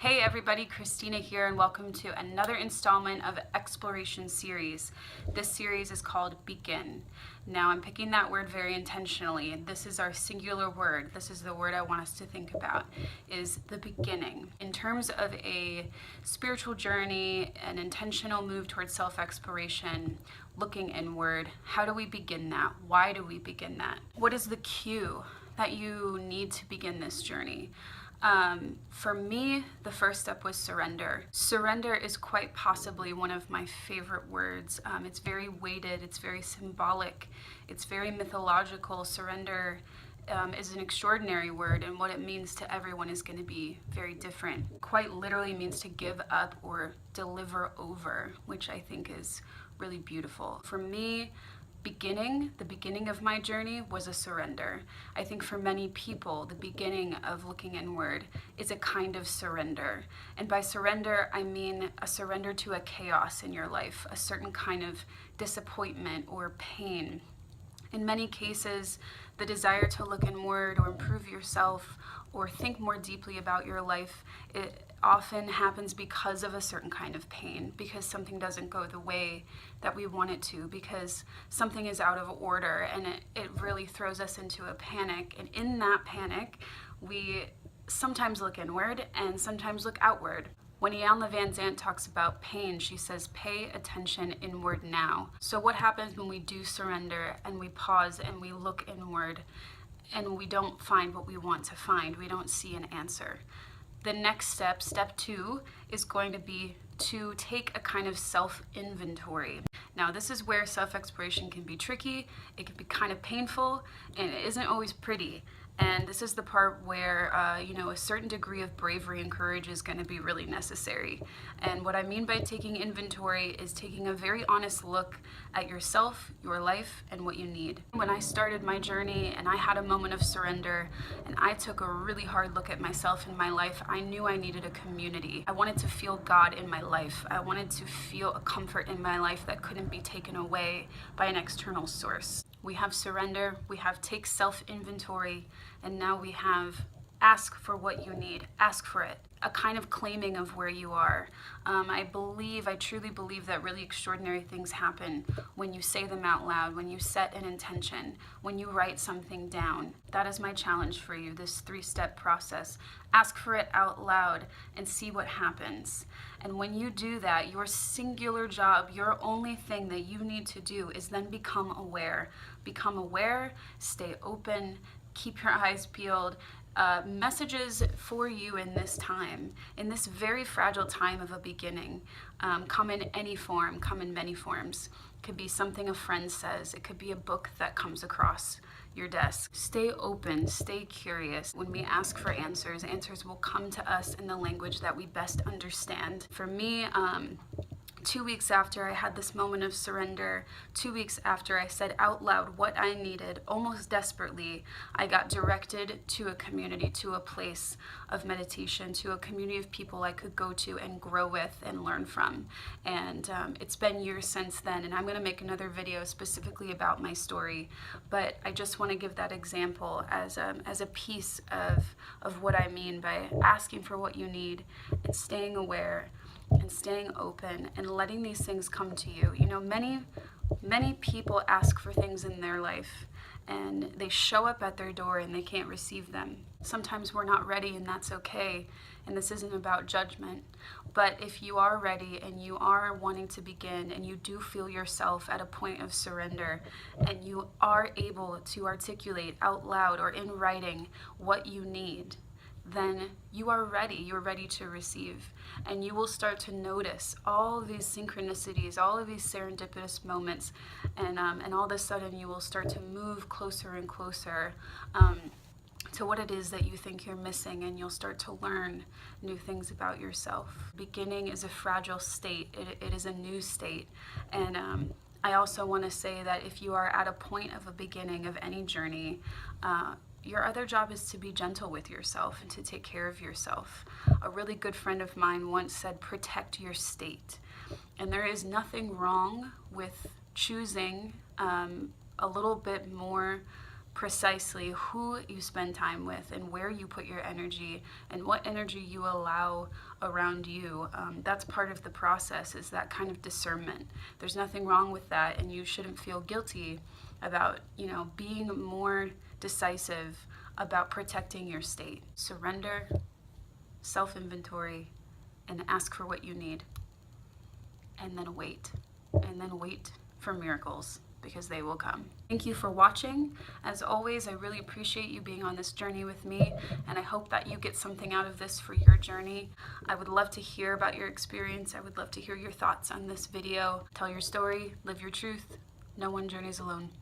Hey everybody, Christina here, and welcome to another installment of Exploration Series. This series is called Begin. Now I'm picking that word very intentionally. This is our singular word. This is the word I want us to think about, is the beginning. In terms of a spiritual journey, an intentional move towards self-exploration, looking inward, how do we begin that? Why do we begin that? What is the cue that you need to begin this journey? For me, the first step was surrender. Surrender is quite possibly one of my favorite words. It's very weighted, it's very symbolic, it's very mythological. Surrender is an extraordinary word, and what it means to everyone is going to be very different. Quite literally means to give up or deliver over, which I think is really beautiful. For me, the beginning of my journey was a surrender. I think for many people, the beginning of looking inward is a kind of surrender. And by surrender, I mean a surrender to a chaos in your life, a certain kind of disappointment or pain. In many cases, the desire to look inward or improve yourself or think more deeply about your life, it often happens because of a certain kind of pain, because something doesn't go the way that we want it to, because something is out of order, and it really throws us into a panic. And in that panic, we sometimes look inward and sometimes look outward. When Iyanla Vanzant talks about pain, she says, pay attention inward now. So what happens when we do surrender and we pause and we look inward and we don't find what we want to find? We don't see an answer. The next step, step 2, is going to be to take a kind of self-inventory. Now, this is where self-exploration can be tricky, it can be kind of painful, and it isn't always pretty. And this is the part where, a certain degree of bravery and courage is going to be really necessary. And what I mean by taking inventory is taking a very honest look at yourself, your life, and what you need. When I started my journey and I had a moment of surrender and I took a really hard look at myself and my life, I knew I needed a community. I wanted to feel God in my life. I wanted to feel a comfort in my life that couldn't be taken away by an external source. We have surrender, we have take self-inventory, and now we have ask for what you need, ask for it. A kind of claiming of where you are. I truly believe that really extraordinary things happen when you say them out loud, when you set an intention, when you write something down. That is my challenge for you, this 3-step process. Ask for it out loud and see what happens. And when you do that, your singular job, your only thing that you need to do is then become aware. Become aware, stay open, keep your eyes peeled. Messages for you in this time, in this very fragile time of a beginning, come in any form, come in many forms. It could be something a friend says, it could be a book that comes across your desk. Stay open, stay curious. When we ask for answers, answers will come to us in the language that we best understand. For me, 2 weeks after I had this moment of surrender, 2 weeks after I said out loud what I needed, almost desperately, I got directed to a community, to a place of meditation, to a community of people I could go to and grow with and learn from. And it's been years since then, and I'm going to make another video specifically about my story, but I just want to give that example as a piece of what I mean by asking for what you need and staying aware and staying open and letting these things come to you. You know, many people ask for things in their life and they show up at their door and they can't receive them. Sometimes we're not ready, and that's okay, and this isn't about judgment. But if you are ready and you are wanting to begin and you do feel yourself at a point of surrender and you are able to articulate out loud or in writing what you need, then you are ready. You're ready to receive. And you will start to notice all of these synchronicities, all of these serendipitous moments, and all of a sudden you will start to move closer and closer to what it is that you think you're missing, and you'll start to learn new things about yourself. Beginning is a fragile state. It is a new state. And I also want to say that if you are at a point of a beginning of any journey, your other job is to be gentle with yourself and to take care of yourself. A really good friend of mine once said, protect your state. And there is nothing wrong with choosing a little bit more precisely who you spend time with and where you put your energy and what energy you allow around you. That's part of the process, is that kind of discernment. There's nothing wrong with that, and you shouldn't feel guilty about, being more decisive about protecting your state. Surrender, self-inventory, and ask for what you need. And then wait. And then wait for miracles, because they will come. Thank you for watching. As always, I really appreciate you being on this journey with me, and I hope that you get something out of this for your journey. I would love to hear about your experience. I would love to hear your thoughts on this video. Tell your story, live your truth. No one journeys alone.